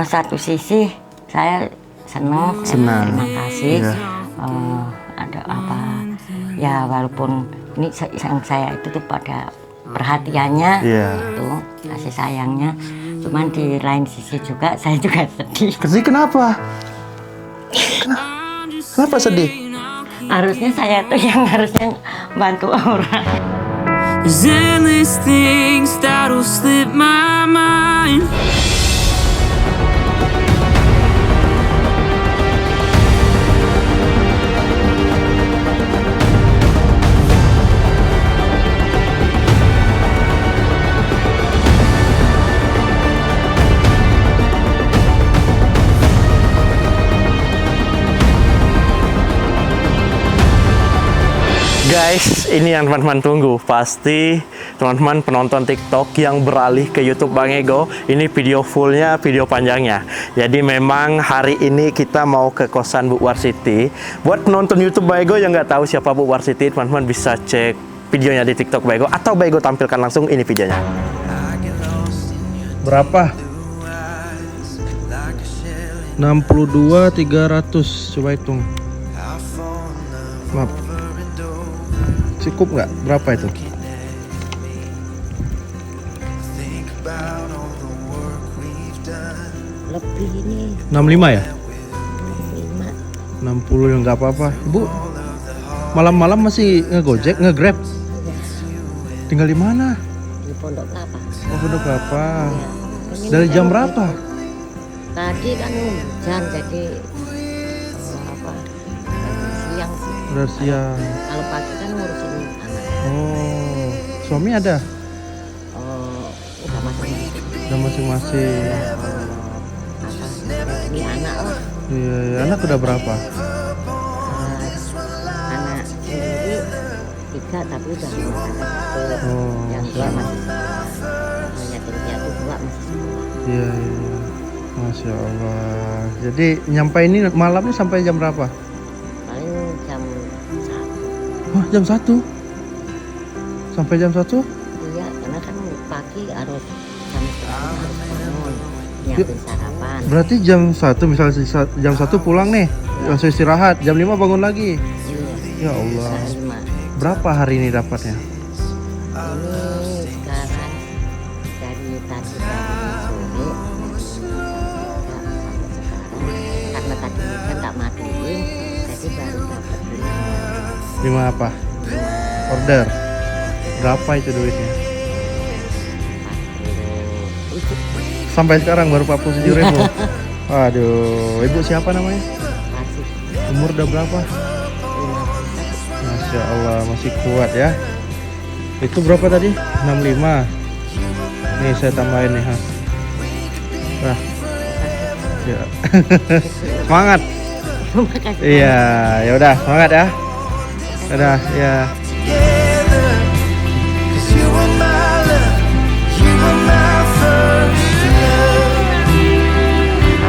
Satu sisi saya senang. Terima kasih. Iya. Ada apa? Ya walaupun ini saya itu tuh pada perhatiannya, itu kasih sayangnya. Cuman di lain sisi juga saya juga sedih. Sedih kenapa? Kenapa sedih? Harusnya saya tuh yang harusnya bantu orang. There's endless things that'll slip my mind. Guys, ini yang teman-teman tunggu. Pasti teman-teman penonton TikTok yang beralih ke YouTube Bang Ego, ini video fullnya, video panjangnya. Jadi memang hari ini kita mau ke kosan Bu Warsiti. Buat penonton YouTube Bang Ego yang nggak tahu siapa Bu Warsiti, teman-teman bisa cek videonya di TikTok Bang Ego, atau Bang Ego tampilkan langsung ini videonya. Berapa? 62.300. Coba hitung. Maaf. Cukup nggak? Berapa itu? Lebih ini 65 ya? 5. 60 ya nggak apa-apa. Bu, malam-malam masih ngegojek, ngegrab? Tinggal di mana? Di Pondok Kelapa. Oh, Pondok Kelapa. Ya. Dari jam berapa? Tadi kan hujan jadi apa? Siang sih. Udah siang. Kalau pagi kan ngurusin anak. Oh, suami ada? Oh, udah masing-masing. Udah masing-masing. Ini anak lah. Iya, iya. Anak udah berapa? Anak sendiri 3 tapi udah rumah tangga. Oh, Yang 2 masih sekolah. Yatim piatu 2 masih sekolah. Iya, iya. Masya Allah. Jadi nyampe ini malamnya sampai jam berapa? Paling jam 1. Wah, jam 1? Sampai jam 1? Iya, karena kan pagi harus jam 1 harus bangun, nyiapin sarapan. Berarti jam 1, misalnya jam 1 pulang nih, langsung istirahat, jam 5 bangun lagi. Iya. Ya Allah. Setengah 5. Berapa hari ini dapatnya? Ini sekarang dari tadi sore sampai sekarang karena tadi kan tak matiin, jadi baru dapat 5 apa? Order. Berapa itu duitnya? 40. Sampai sekarang baru 47.000. Waduh, ibu siapa namanya? Masih Umur udah berapa? 50. Masya Allah, masih kuat ya. Itu berapa tadi? 65. Nih saya tambahin nih, ha. Nah. Ya. Semangat. Makasih. Iya, ya udah, semangat ya. Udah, ya.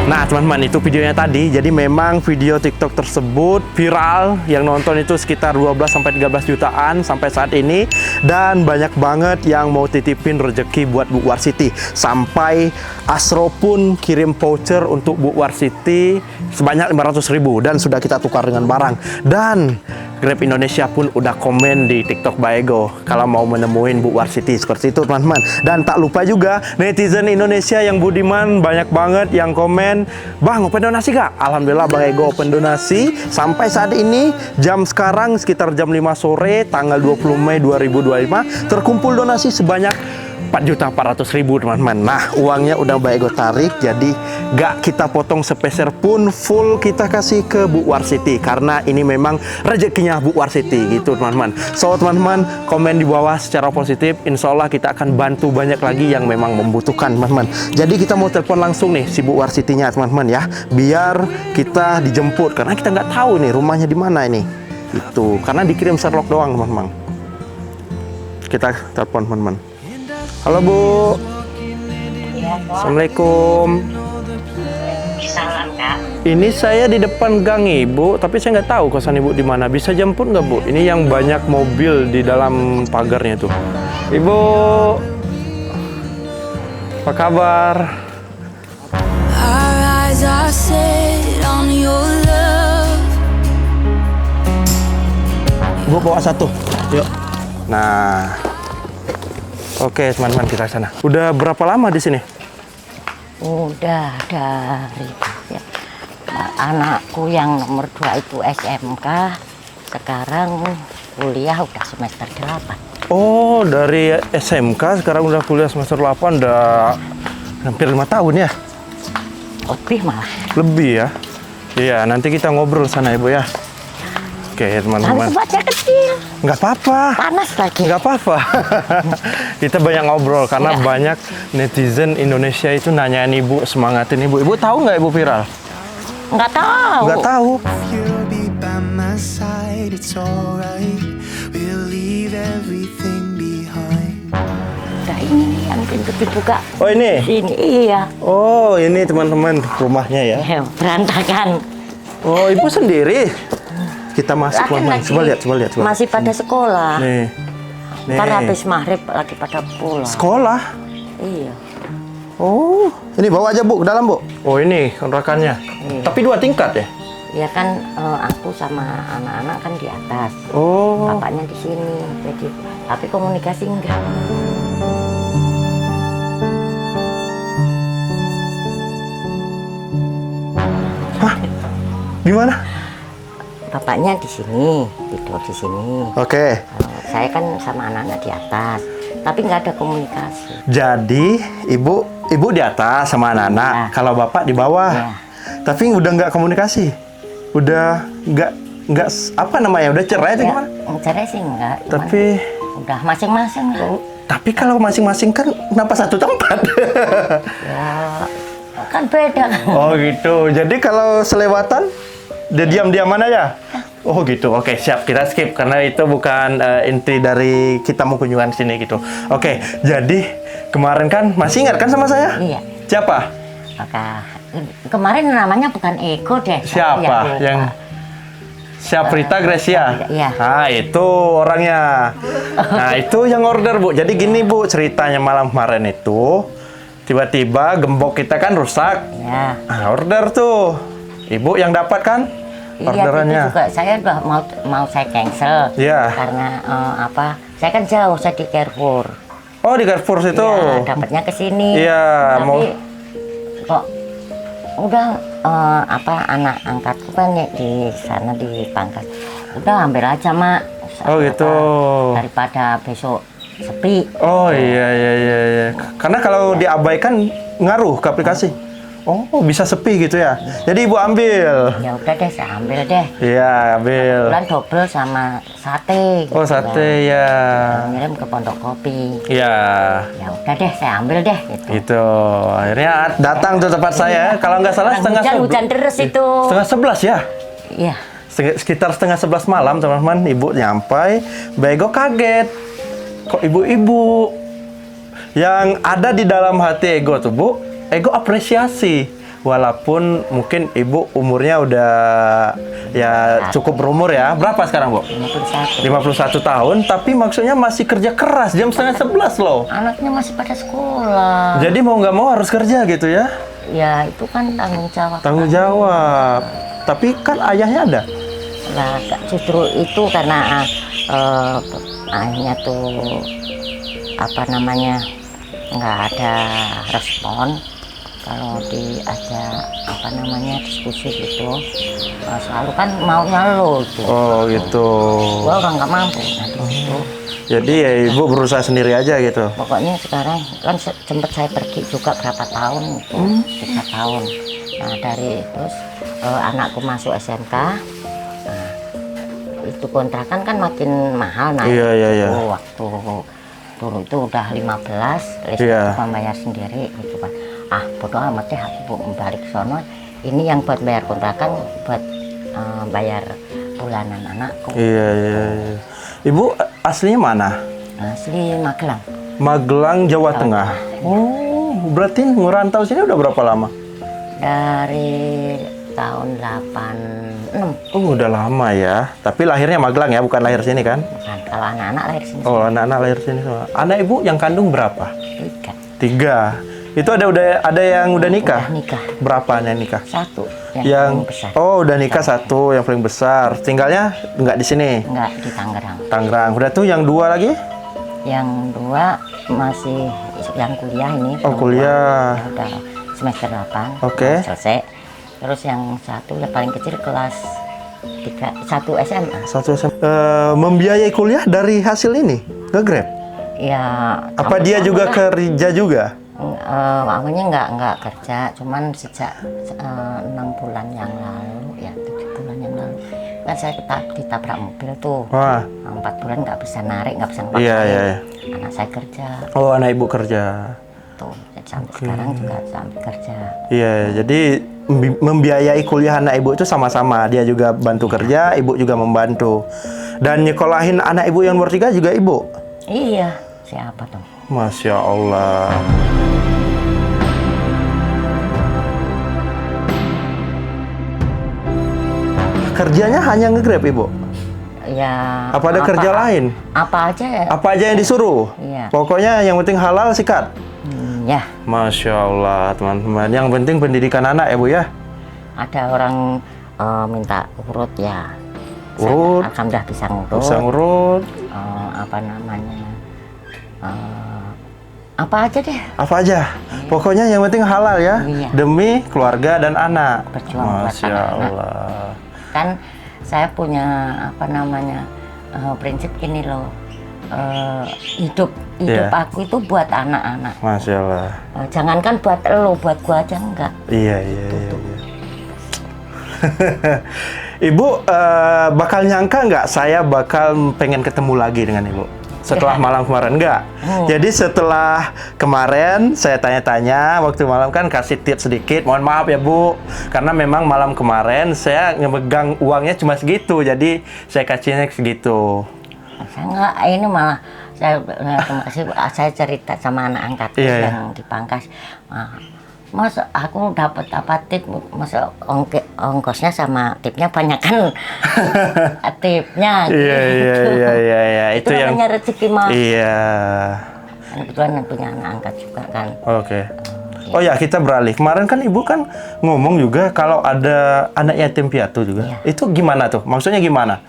Nah teman-teman, itu videonya tadi. Jadi memang video TikTok tersebut viral, yang nonton itu sekitar 12-13 jutaan sampai saat ini. Dan banyak banget yang mau titipin rezeki buat Bu Warsiti. Sampai Asro pun kirim voucher untuk Bu Warsiti sebanyak 500.000 dan sudah kita tukar dengan barang. Dan Grab Indonesia pun udah komen di TikTok Bang Ego kalau mau menemuin Bu Warsiti, seperti itu teman-teman. Dan tak lupa juga netizen Indonesia yang budiman, banyak banget yang komen, "Bang, open donasi gak?" Alhamdulillah Bang Ego open donasi. Sampai saat ini jam sekarang sekitar jam 5 sore tanggal 20 Mei 2025 terkumpul donasi sebanyak 4.400.000 teman-teman. Nah, uangnya udah Bang Ego tarik, jadi gak kita potong sepeser pun, full kita kasih ke Bu Warsiti karena ini memang rezekinya Bu Warsiti gitu teman-teman. So teman-teman, komen di bawah secara positif, insya Allah kita akan bantu banyak lagi yang memang membutuhkan teman-teman. Jadi kita mau telepon langsung nih si Bu Warsitinya teman-teman ya, biar kita dijemput karena kita nggak tahu nih rumahnya di mana ini. Itu karena dikirim Sherlock doang teman-teman. Kita telepon teman-teman. Halo Bu. Ya, Assalamualaikum. salam Kak. Ini saya di depan gang Ibu, tapi saya nggak tahu kosan Ibu di mana. Bisa jemput nggak Bu? Ini yang banyak mobil di dalam pagarnya tuh. Ibu, apa kabar? I set on your love. Ibu bawa satu, yuk. Nah, oke teman-teman kita sana. Udah berapa lama di sini? Udah dari ya, anakku yang nomor 2 itu SMK, sekarang kuliah udah semester 8. Oh, dari SMK sekarang udah kuliah semester 8, udah hampir 5 tahun ya? Lebih malah. Lebih ya? Iya, nanti kita ngobrol sana Ibu ya. Oke teman-teman. Tapi tempatnya kecil, Nggak apa-apa. panas lagi. Nggak apa-apa. Kita banyak ngobrol karena Ya. banyak netizen Indonesia itu nanyain Ibu, semangatin Ibu. Ibu tahu nggak Ibu viral? Nggak tahu. Nggak tahu. You'll be by my side, it's alright. We'll leave everything behind. Udah ini yang pintu dibuka. Oh ini? Ini iya. Oh ini teman-teman rumahnya ya. Berantakan. Oh Ibu sendiri? Kita masuk teman-teman. Lagi Coba lihat, coba lihat. Coba. masih pada sekolah. Nih. Ntar habis maghrib lagi pada pulang. Sekolah? Iya. Oh, ini bawa aja Bu ke dalam Bu. Oh ini kontrakannya. Tapi 2 tingkat ya? Ya kan aku sama anak-anak kan di atas. Oh. Bapaknya di sini. Jadi tapi komunikasi enggak. Hah? Gimana? Bapaknya di sini, tidur di sini. Oke. Saya kan sama anak-anak di atas. Tapi nggak ada komunikasi. Jadi ibu di atas sama anak-anak. Ya. Kalau bapak di bawah. Ya. Tapi udah nggak komunikasi. Udah nggak apa namanya? Udah cerai atau Ya, gimana? cerai sih enggak. Cuman Tapi udah masing-masing lah. tapi kalau masing-masing kan kenapa satu tempat? Ya kan beda kan. Oh gitu. Jadi kalau selewatan dia diam-diaman aja. Oh gitu. Oke, siap. Kita skip karena itu bukan inti dari kita mau kunjungan sini gitu. Oke, jadi kemarin kan masih ingat kan sama saya? Iya. Siapa? Maka kemarin namanya bukan Ego deh. Siapa? Ya, lupa. Yang Syaprita Gracia? Iya. Nah, itu orangnya. Nah, itu yang order, Bu. Jadi gini, Bu, ceritanya malam kemarin itu tiba-tiba gembok kita kan rusak. Ya. Nah, order tuh. Ibu yang dapat kan Iya, itu orderannya? juga saya udah mau saya cancel. Iya. Karena apa? Saya kan jauh, saya di Carrefour. Oh, di Carrefour situ. Iya, dapatnya ke sini. Iya, Tapi mau kok udah apa anak angkatku kan ya di sana di Pangkas. Udah ambil aja, Mak. Oh, gitu. Daripada besok sepi. Oh iya. Karena kalau diabaikan ngaruh ke aplikasi. Oh, bisa sepi gitu ya. Jadi Ibu ambil. Ya udah deh, saya ambil deh. Iya, ambil. Bulan double sama sate. Oh, gitu sate kan. ya. Ngirim ke Pondok Kopi. Iya. Ya udah deh, saya ambil deh gitu. Gitu. Akhirnya datang tuh tempat saya. Kalau nggak salah setengah Hujan terus itu. Setengah 11 ya. Iya. Sekitar setengah 11 malam teman-teman. Ibu nyampai. Bego kaget. Kok ibu-ibu yang ada di dalam hati Ego tuh Bu? Ego apresiasi. Walaupun mungkin ibu umurnya udah ya cukup berumur ya. Berapa sekarang Bu? 51. 51 tahun, tapi maksudnya masih kerja keras jam setengah 11 loh. Anaknya masih pada sekolah. Jadi mau nggak mau harus kerja gitu ya? Ya itu kan tanggung jawab. Tanggung jawab. Tapi kan ayahnya ada. Lah justru itu karena ayahnya tuh apa namanya nggak ada respon. Kalau diajak apa namanya diskusi gitu, selalu kan maunya lo gitu. Oh gitu. Gua orang nggak mampu nanti gitu. Jadi ya ibu berusaha sendiri aja gitu. Pokoknya sekarang kan sempat saya pergi juga berapa tahun itu, 3 tahun. Nah dari terus anakku masuk SMK, nah, itu kontrakan kan makin mahal naik. Iya. Waktu dulu itu udah 15, listrik Iya. membayar sendiri gitu kan. Bodoh amat deh aku balik ke sono. Ini yang buat bayar kontrakan, buat bayar bulanan anakku. Iya. Ibu aslinya mana? Asli Magelang. Magelang, Jawa Tengah. Oh, berarti ngerantau sini udah berapa lama? Dari tahun 86. Oh, udah lama ya. Tapi lahirnya Magelang ya, bukan lahir sini kan? Bukan, kalau anak-anak lahir sini. Oh, anak-anak lahir sini semua. Anak ibu yang kandung berapa? 3. 3. Itu ada yang udah nikah? Udah nikah. Berapa yang nikah? Satu Yang paling besar. oh udah nikah satu yang paling besar. Tinggalnya nggak di sini? Enggak, di Tangerang. Tangerang. Udah tuh yang dua lagi? Yang dua masih yang kuliah ini. Oh, kuliah. Ya, udah semester 8. Oke. Udah selesai. Terus yang satu yang paling kecil kelas 3, 1 SMA. Satu membiayai kuliah dari hasil ini? Nge-Grab? Ya. Apa dia juga kerja juga? Awalnya nggak kerja, cuman sejak 6 bulan yang lalu, ya 7 bulan yang lalu kan saya ditabrak mobil tuh. Wah. 4 bulan nggak bisa narik, nggak bisa Iya, ngepaksain. iya, iya. Anak saya kerja Oh, anak ibu kerja. tuh, sampai sekarang juga sampai kerja. Iya, jadi membiayai kuliah anak ibu itu sama-sama. Dia juga bantu kerja, ibu juga membantu. Dan nyekolahin anak ibu yang bertiga juga ibu? Iya, siapa tuh? Masya Allah. Kerjanya hanya nge-Grab ibu? Ya. Apa ada kerja lain? Apa aja ya? Apa aja yang disuruh? Iya. Pokoknya yang penting halal sikat. Ya. Masya Allah teman-teman. Yang penting pendidikan anak ya bu ya? Ada orang minta urut ya. Urut? Alhamdulillah bisa ngurut. Bisa ngurut. Apa namanya? Apa aja deh. Apa aja? Pokoknya yang penting halal ya. Iya. Demi keluarga dan anak. Berjuang buat Masya anak-anak. Allah. Kan saya punya apa namanya prinsip gini loh. Hidup Iya. aku itu buat anak-anak. Masya Allah. Jangankan buat lo, buat gua aja enggak. Iya. Ibu bakal nyangka nggak saya bakal pengen ketemu lagi dengan ibu setelah malam kemarin? Enggak. Jadi setelah kemarin saya tanya-tanya waktu malam kan kasih tips sedikit. Mohon maaf ya bu, karena memang malam kemarin saya ngemegang uangnya cuma segitu, jadi saya kasihnya segitu. Saya enggak, ini malah saya cerita sama anak angkat Iya, yang di Pangkas. Mas, aku dapat apa tip? Masa ongkosnya sama tipnya banyak kan? Tipnya. Iya. Itu yang namanya rezeki mas. Iya. Kan kebetulan punya anak angkat juga kan. Oke. Oh ya, kita beralih. Kemarin kan ibu kan ngomong juga kalau ada anak yatim piatu juga. Iya. Itu gimana tuh? Maksudnya gimana?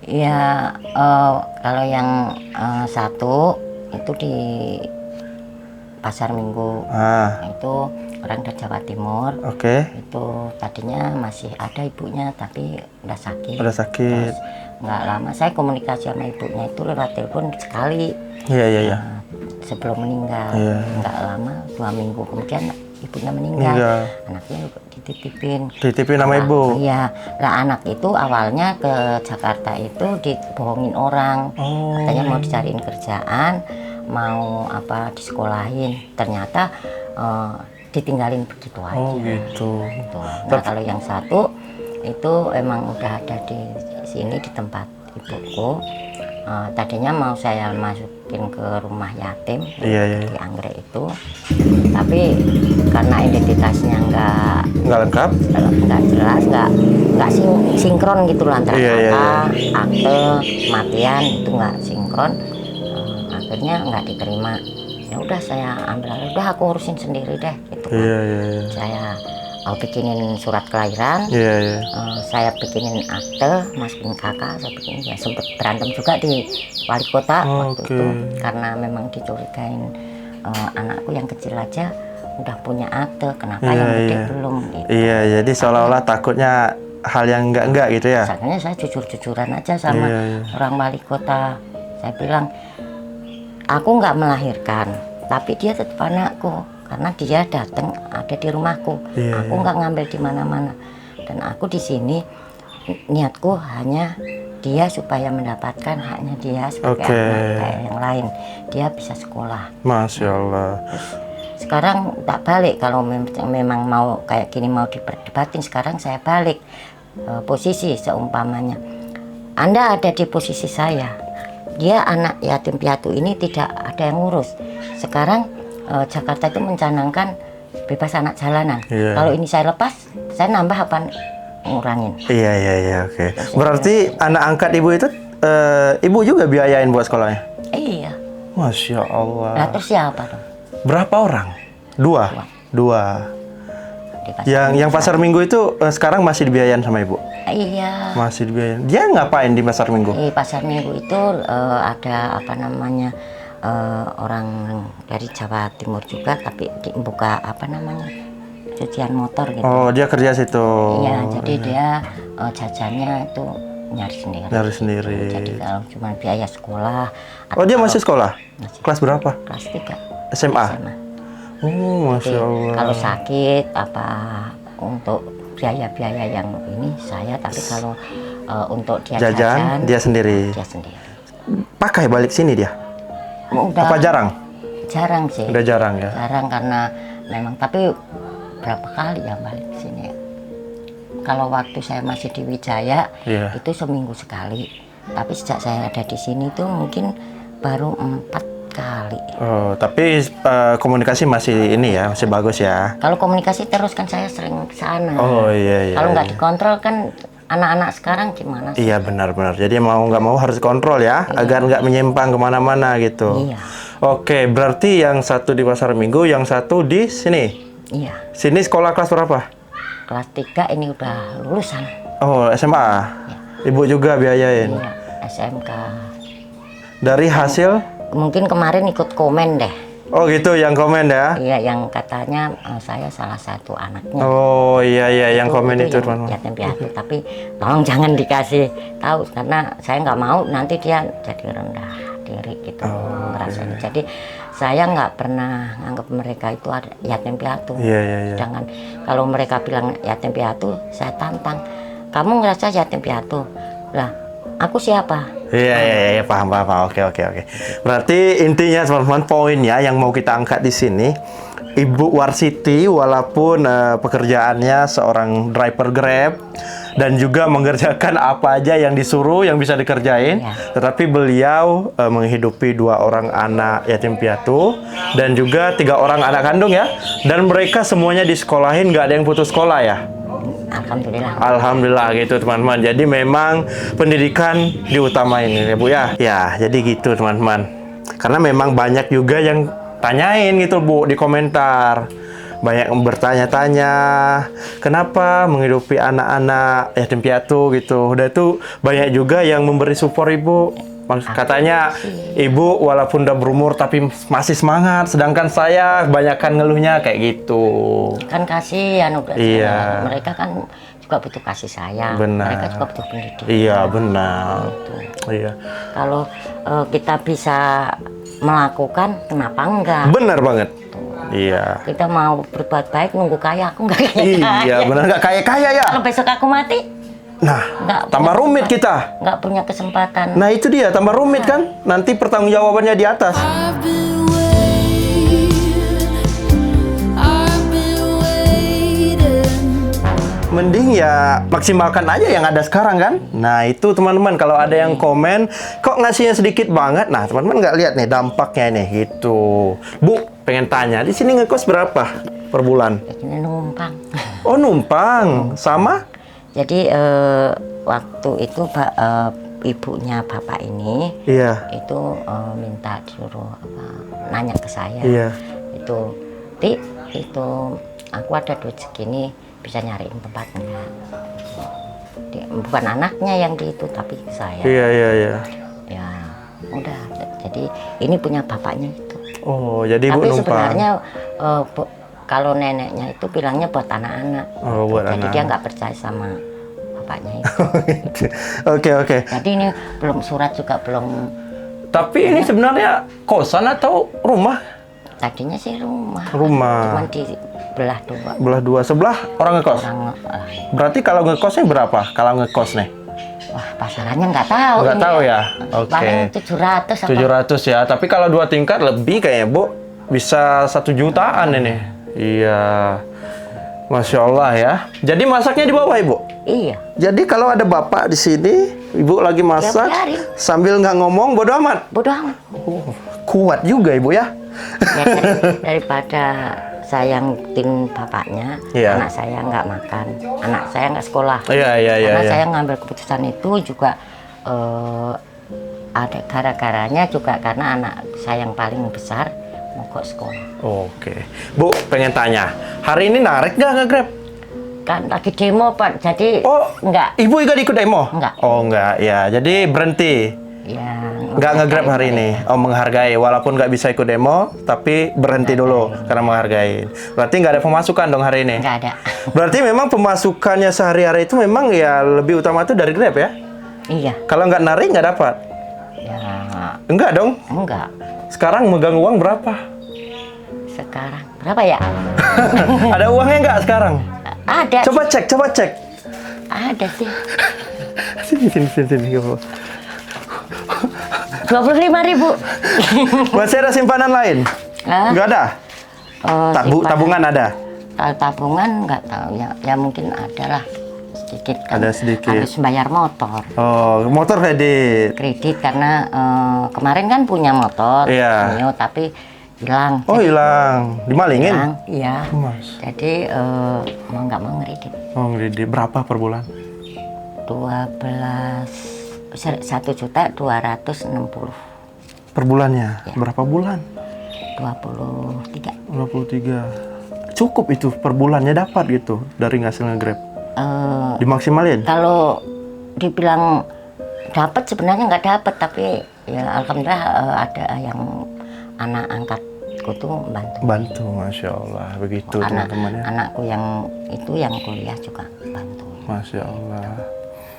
Ya, kalau yang satu itu di Pasar Minggu. Itu orang dari Jawa Timur. Oke. Itu tadinya masih ada ibunya tapi udah sakit. Udah sakit. Terus nggak lama saya komunikasi sama ibunya itu lewat telepon sekali. Iya. Sebelum meninggal. Iya. Nggak lama, 2 minggu kemudian ibunya meninggal. Anaknya dititipin. Dititipin sama ibu? Iya. Lah anak itu awalnya ke Jakarta itu dibohongin orang. Katanya mau dicariin kerjaan, mau apa disekolahin. Ternyata ditinggalin begitu aja. Oh gitu. Nah kalau yang satu itu emang udah ada di sini di tempat ibuku. Tadinya mau saya masukin ke rumah yatim Iya. di Anggrek itu, tapi karena identitasnya nggak lengkap, nggak jelas, nggak sinkron gitu loh antara Iya. akte kematian itu nggak sinkron. Akhirnya nggak diterima. Ya udah saya ambil, udah aku urusin sendiri deh gitu. Iya. Saya bikinin surat kelahiran. Iya. Saya bikinin akte, masukin kakak, saya bikinin, ya sempet berantem juga di wali kota waktu itu karena memang dicurigain anakku yang kecil aja udah punya akte, kenapa yang gede belum gitu. Iya, jadi seolah-olah takutnya hal yang enggak gitu ya. Misalnya saya jujur-jujuran aja sama orang wali kota. Saya bilang, aku nggak melahirkan, tapi dia tetap anakku. Karena dia datang ada di rumahku, aku nggak ngambil di mana-mana, dan aku di sini niatku hanya dia supaya mendapatkan haknya dia sebagai anak kayak yang lain, dia bisa sekolah. Masya Allah. Sekarang tak balik, kalau memang mau kayak gini mau diperdebatin, sekarang saya balik posisi seumpamanya Anda ada di posisi saya, dia anak yatim piatu ini tidak ada yang ngurus. Sekarang Jakarta itu mencanangkan bebas anak jalanan. Kalau ini saya lepas, saya nambah apa ngurangin? Iya, oke. Berarti anak angkat ibu itu ibu juga biayain buat sekolahnya? Iya. Masya Allah. Nah terus siapa dong? Berapa orang Dua. Di pasar Yang pasar Minggu itu sekarang masih dibiayain sama ibu? Iya. Masih dibiayain. Dia ngapain di pasar Minggu? Di pasar Minggu itu ada apa namanya orang dari Jawa Timur juga, tapi buka apa namanya cucian motor gitu. Oh, dia kerja situ. Iya, jadi dia jajannya itu nyari sendiri. Nyari sendiri. Jadi kalau cuma biaya sekolah. Oh, dia masih sekolah? Masih. Kelas berapa? Kelas 3 SMA? SMA. Oh, Jadi, Masya Allah. kalau sakit apa untuk biaya-biaya yang ini saya, tapi kalau untuk dia jajan dia sendiri. dia sendiri. Pakai balik sini dia? Udah Apa jarang? jarang sih. Udah jarang ya? Jarang karena memang, tapi berapa kali ya balik ke sini. Kalau waktu saya masih di Wijaya Iya. itu seminggu sekali. Tapi sejak saya ada di sini tuh mungkin baru 4 kali. Oh, tapi komunikasi masih ini ya, masih bagus ya? Kalau komunikasi terus kan saya sering ke sana. Oh iya. Kalau nggak iya. dikontrol kan anak-anak sekarang gimana sih? Iya benar-benar. Jadi mau nggak mau harus kontrol ya, agar nggak menyimpang kemana-mana gitu. Iya. Oke, berarti yang satu di pasar Minggu, yang satu di sini. Iya. Sini sekolah kelas berapa? Kelas 3 ini udah lulusan. Oh, SMA. Ibu juga biayain. Iya, SMK. Dari hasil? Mungkin kemarin ikut komen deh. Oh gitu, yang komen ya? Iya, yang katanya saya salah satu anaknya. Oh iya, yang komen itu yang teman-teman. yatim piatu. Tapi tolong jangan dikasih tahu karena saya nggak mau nanti dia jadi rendah diri gitu ngerasain. Jadi saya nggak pernah anggap mereka itu ada yatim piatu. Iya. Sedangkan kalau mereka bilang yatim piatu, saya tantang. Kamu ngerasa yatim piatu? Lah, aku siapa? Iya, paham. Oke. Berarti intinya teman-teman, poinnya yang mau kita angkat di sini, Ibu Warsiti walaupun pekerjaannya seorang driver Grab dan juga mengerjakan apa aja yang disuruh yang bisa dikerjain, tetapi beliau menghidupi 2 orang anak yatim piatu dan juga 3 orang anak kandung ya, dan mereka semuanya disekolahin, nggak ada yang putus sekolah ya. Alhamdulillah gitu teman-teman. Jadi memang pendidikan diutamain ya Bu ya. Ya, jadi gitu teman-teman. Karena memang banyak juga yang tanyain gitu Bu di komentar. Banyak yang bertanya-tanya, kenapa menghidupi anak-anak yatim piatu gitu. Udah itu banyak juga yang memberi support Ibu. Katanya Ibu walaupun udah berumur tapi masih semangat, sedangkan saya kebanyakan ngeluhnya kayak gitu. Kan kasihan udah. Iya. Mereka kan juga butuh kasih sayang. Benar. Mereka juga butuh pendidikan. Iya benar. Gitu. Iya. Kalau kita bisa melakukan, kenapa enggak? Benar banget. Iya. Kita mau berbuat baik nunggu kaya, aku nggak kaya. Iya benar, nggak kaya ya. Kalau besok aku mati, Nah, nggak tambah punya rumit kesempatan. kita. Nggak punya kesempatan. Nah itu dia, tambah rumit kan. Nanti pertanggungjawabannya di atas. I've been waiting. Mending ya maksimalkan aja yang ada sekarang kan. Nah itu teman-teman, kalau ada yang komen kok ngasihnya sedikit banget. Nah teman-teman nggak lihat nih dampaknya nih gitu. Bu, pengen tanya, di sini ngekos berapa per bulan? Ini numpang. Oh numpang, sama? Jadi waktu itu ibunya bapak ini Iya. itu minta disuruh nanya ke saya. Iya. Itu, Ti, itu aku ada duit segini, bisa nyariin tempat enggak? Bukan anaknya yang di itu, tapi saya. Iya. Ya, udah. Jadi ini punya bapaknya itu. Oh, jadi Tapi Bu numpang. sebenarnya kalau neneknya itu bilangnya buat anak-anak. Oh, buat Jadi anak. dia nggak percaya sama bapaknya itu. Oke. Jadi ini belum surat juga belum. Tapi ini sebenarnya kosan atau rumah? Tadinya sih rumah. Rumah. Cuman di belah dua. Belah 2, sebelah orang ngekos. Orang Berarti kalau ngekosnya berapa? Kalau ngekos nih? wah, pasarannya nggak tahu. Nggak ini. tahu ya? Oke. Paling 700 apa? 700 ya. Tapi kalau 2 tingkat lebih kayaknya Bu. Bisa 1 jutaan ini. Iya. Masya Allah ya. Jadi masaknya di bawah Ibu? Iya. Jadi kalau ada bapak di sini, Ibu lagi masak biarin. sambil nggak ngomong, bodo amat. Bodoh amat. Kuat juga Ibu ya. Ya, daripada saya ngikutin bapaknya, Iya. anak saya nggak makan, anak saya nggak sekolah. Iya. Karena saya ngambil keputusan itu juga ada gara-garanya juga karena anak saya yang paling besar mogok sekolah. Oke. Bu, pengen tanya, hari ini narik nggak nge-Grab? Kan lagi demo Pak, jadi enggak. Ibu juga ikut demo? Enggak. Oh enggak, ya. Jadi berhenti. Ya, Nggak nge-Grab hari ini? Oh, menghargai. Walaupun nggak bisa ikut demo, tapi berhenti dulu karena menghargai. Berarti nggak ada pemasukan dong hari ini? Nggak ada. Berarti memang pemasukannya sehari-hari itu memang ya lebih utama itu dari Grab ya? Iya. Kalau nggak narik nggak dapat? Ya, Enggak dong? enggak. Sekarang megang uang berapa? Sekarang berapa ya? Ada uangnya nggak sekarang? Ada. Coba cek. Ada sih. Sini. 25.000. Masih ada simpanan lain? Hah? Nggak ada? Simpanan. Tabungan ada? Kalau tabungan nggak tahu ya mungkin ada lah sedikit kan. Ada sedikit. Harus bayar motor. Oh, motor kredit. Kredit karena kemarin kan punya motor, Iya. Mio, tapi hilang. Oh, hilang. Dimalingin? Hilang, iya. Mas. Jadi mau nggak mau kredit. Oh, kredit. Berapa per bulan? 1.260.000 Per bulannya? Ya. Berapa bulan? 23. 23. Cukup itu per bulannya dapat gitu dari hasil nge-Grab? Dimaksimalin? Kalau dibilang dapat sebenarnya nggak dapat, tapi ya alhamdulillah ada yang anak angkatku tuh Bantu, Masya Allah. Begitu teman-teman ya. Anakku yang kuliah juga bantu. Masya Allah.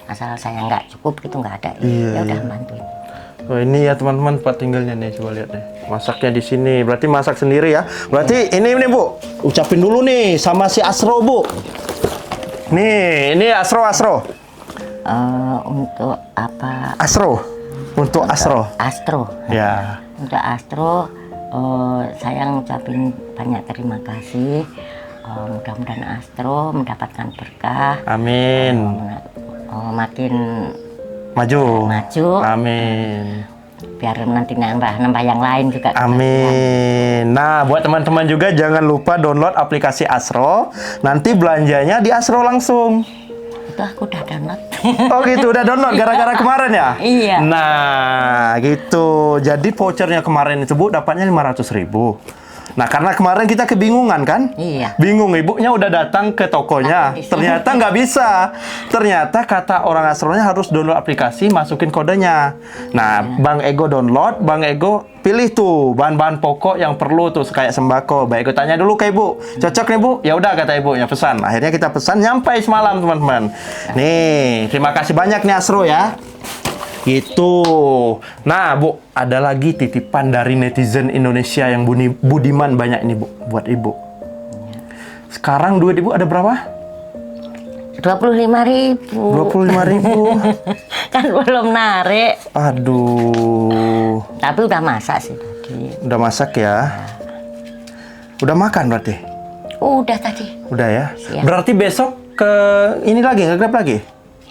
Asal saya nggak cukup gitu nggak ada, Iya, ya udah iya. bantuin. Oh, ini ya teman-teman tempat tinggalnya nih, coba lihat deh. Masaknya di sini. Berarti masak sendiri ya. Berarti ini nih, Bu. Ucapin dulu nih sama si Asro, Bu. Nih, ini Asro. Untuk apa? Asro. Untuk Asro. Astro. Ya. Untuk Astro, saya ngucapin banyak terima kasih. Mudah-mudahan Astro mendapatkan berkah. Amin. Makin Maju. Amin. biar nanti nambah yang lain juga. Amin. Nah, buat teman-teman juga jangan lupa download aplikasi Asro. Nanti belanjanya di Asro langsung. Itu aku udah download. Oh gitu, udah download gara-gara kemarin ya? Iya. Nah, gitu. Jadi vouchernya kemarin itu, Bu, dapatnya 500.000. Nah, karena kemarin kita kebingungan kan? Iya. Bingung, ibunya udah datang ke tokonya. Ternyata nggak bisa. Ternyata kata orang Astronya harus download aplikasi, masukin kodenya. Nah, Bang Ego download, Bang Ego pilih tuh bahan-bahan pokok yang perlu tuh kayak sembako. Bang Ego tanya dulu ke Ibu, cocok nih Bu? Ya udah kata Ibunya pesan. Akhirnya kita pesan nyampe semalam teman-teman. Nih, terima kasih banyak nih Astro ya. Gitu. Nah, Bu, ada lagi titipan dari netizen Indonesia yang budiman banyak ini, Bu, buat Ibu. Sekarang duit Ibu ada berapa? 25.000. 25.000. Kan belum narik. Aduh. Tapi udah masak sih tadi. Udah masak ya? Udah makan berarti? Udah tadi. Udah ya? Siap. Berarti besok ke ini lagi, nge-Grab lagi?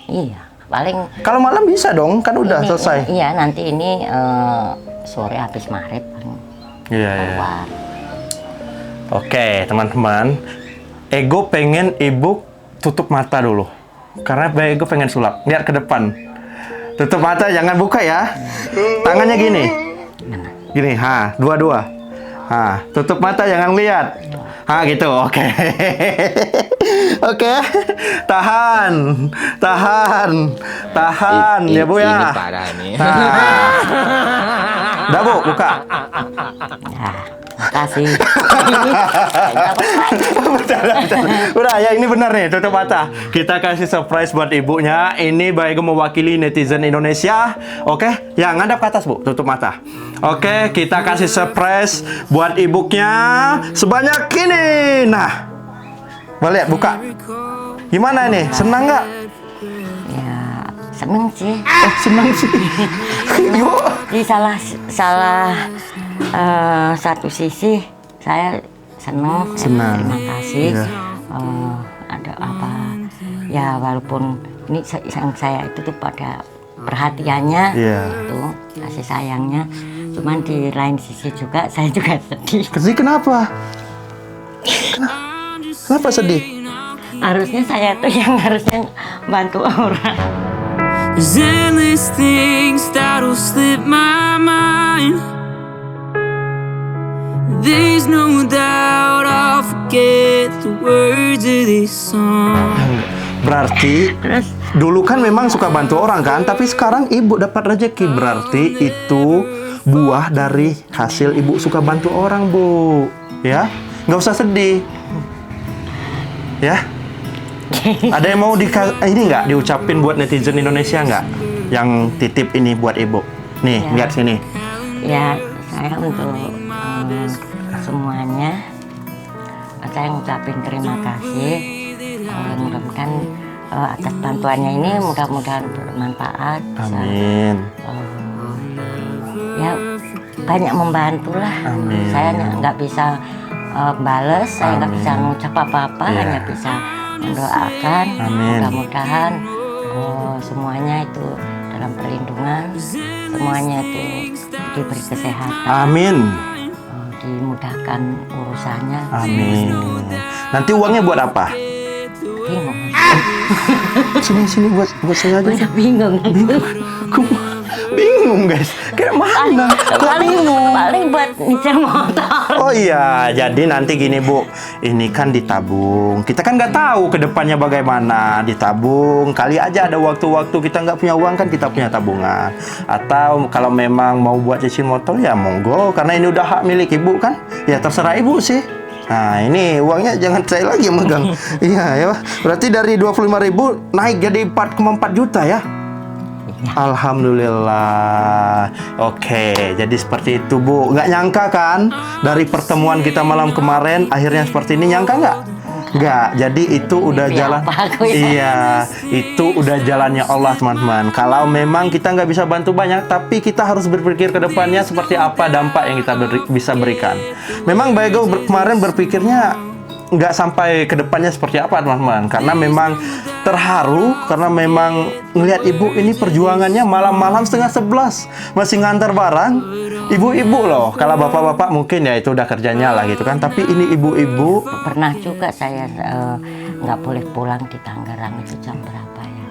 Iya. Paling Kalau malam bisa dong, kan udah selesai. Iya, nanti ini sore habis maghrib paling Iya, iya. keluar. Oke, teman-teman. Ego pengen Ibu tutup mata dulu. Karena Ego pengen sulap. Lihat ke depan. Tutup mata, jangan buka ya. Tangannya gini. Gini, dua-dua. Tutup mata, jangan lihat. Gitu, oke. Oke. Tahan. Ya, Bu ya. Ini parah nih. Udah, Bu, buka. Ya, makasih. Udah ya, ini benar nih, tutup mata. Kita kasih surprise buat ibunya. Ini Bang Ego mewakili netizen Indonesia. Oke, ya ngadap ke atas, Bu, tutup mata. Oke, kita kasih surprise buat ibunya sebanyak ini. Nah, boleh lihat, buka. Gimana ini? Senang nggak? Ya, seneng sih. Senang sih. Ibu. Di salah satu sisi saya senang. Terima kasih. Iya. Ada apa? Ya walaupun ini saya itu tuh pada perhatiannya, Iya. tuh kasih sayangnya. Cuman di lain sisi juga saya juga sedih. Sedih kenapa? Kenapa sedih? Harusnya saya tuh yang harusnya bantu orang. There's endless things that'll slip my mind. There's no doubt I'll forget the words of this song. Berarti dulu kan memang suka bantu orang kan, tapi sekarang ibu dapat rezeki, berarti itu buah dari hasil ibu suka bantu orang, Bu. Ya, nggak usah sedih. Ya. Ada yang mau ini nggak diucapin buat netizen Indonesia nggak? Yang titip ini buat ibu. Nih, Ya. lihat sini. Ya, saya untuk semuanya, saya ngucapin terima kasih. Mudah-mudahan atas bantuannya ini mudah-mudahan bermanfaat. Amin. Ya, banyak membantu lah. Amin. Saya nggak bisa bales, saya nggak bisa ngucap apa-apa, Iya. hanya bisa mendoakan. Amin. Mudah-mudahan semuanya itu dalam perlindungan, semuanya itu diberi kesehatan, Amin. dimudahkan urusannya. Amin. Nanti uangnya buat apa? Bingung, Sini buat saya aja. udah bingung. Bingung guys. Kayak mana? Paling buat nyicil motor. Oh iya, jadi nanti gini Bu, ini kan ditabung. Kita kan nggak tahu ke depannya bagaimana. Ditabung, kali aja ada waktu-waktu kita nggak punya uang kan kita punya tabungan. Atau kalau memang mau buat cicil motor ya monggo, karena ini udah hak milik Ibu kan. Ya terserah Ibu sih. Nah ini uangnya jangan saya lagi yang megang. Iya ya, berarti dari 25.000 naik jadi 4,4 juta ya. Alhamdulillah. Oke, jadi seperti itu Bu. Nggak nyangka kan dari pertemuan kita malam kemarin akhirnya seperti ini, nyangka nggak? Nggak. Jadi itu udah Mimpi jalan. apa aku ya? Iya, itu udah jalannya Allah teman-teman. Kalau memang kita nggak bisa bantu banyak, tapi kita harus berpikir ke depannya seperti apa dampak yang kita bisa berikan. Memang Bayego kemarin berpikirnya nggak sampai ke depannya seperti apa teman-teman, karena memang terharu, karena memang ngelihat ibu ini perjuangannya malam-malam 10:30 masih ngantar barang. Ibu-ibu loh, kalau bapak-bapak mungkin ya itu udah kerjanya lah gitu kan, tapi ini ibu-ibu. Pernah juga saya nggak boleh pulang di Tangerang itu jam berapa ya?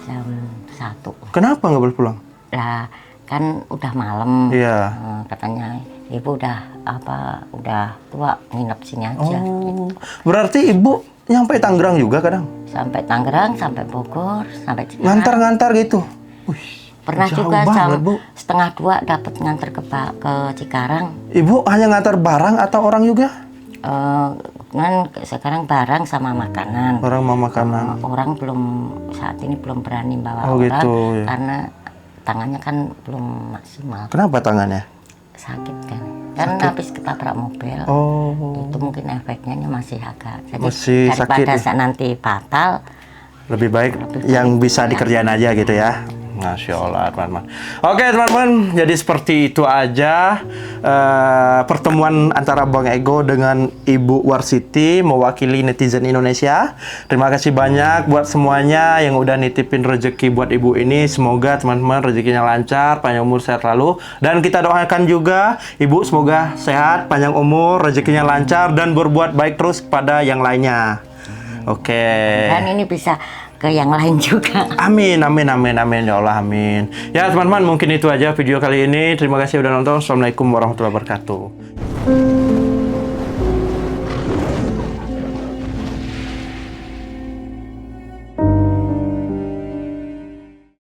Jam 1. Kenapa nggak boleh pulang? Lah kan udah malam. Iya. Katanya ibu udah tua, nginep sini aja. Oh, berarti ibu nyampe Tangerang juga kadang? Sampai Tangerang, sampai Bogor, sampai Cikarang. Ngantar-ngantar gitu? Wih, Pernah jauh juga banget, jam Bu. 1:30 dapat nganter ke Cikarang. Ibu hanya ngantar barang atau orang juga? Kan sekarang barang sama makanan. Barang sama makanan. Orang saat ini belum berani bawa Oh, orang gitu, ya. karena tangannya kan belum maksimal, Kenapa tangannya? sakit kan habis ketabrak mobil. Oh, Itu mungkin efeknya masih agak, jadi Masih sakit daripada ya? nanti fatal. lebih baik yang bisa dikerjain aja gitu ya. Masya Allah teman-teman. Oke teman-teman, jadi seperti itu aja pertemuan antara Bang Ego dengan Ibu Warsiti mewakili netizen Indonesia. Terima kasih banyak buat semuanya yang udah nitipin rezeki buat ibu ini. Semoga teman-teman rezekinya lancar, panjang umur, sehat selalu. Dan kita doakan juga ibu semoga sehat, panjang umur, rezekinya lancar dan berbuat baik terus kepada yang lainnya. Oke. Dan ini bisa ke yang lain juga. Amin, amin, amin, amin, ya Allah, amin. Ya teman-teman, mungkin itu aja video kali ini. Terima kasih udah nonton. Assalamualaikum warahmatullahi wabarakatuh.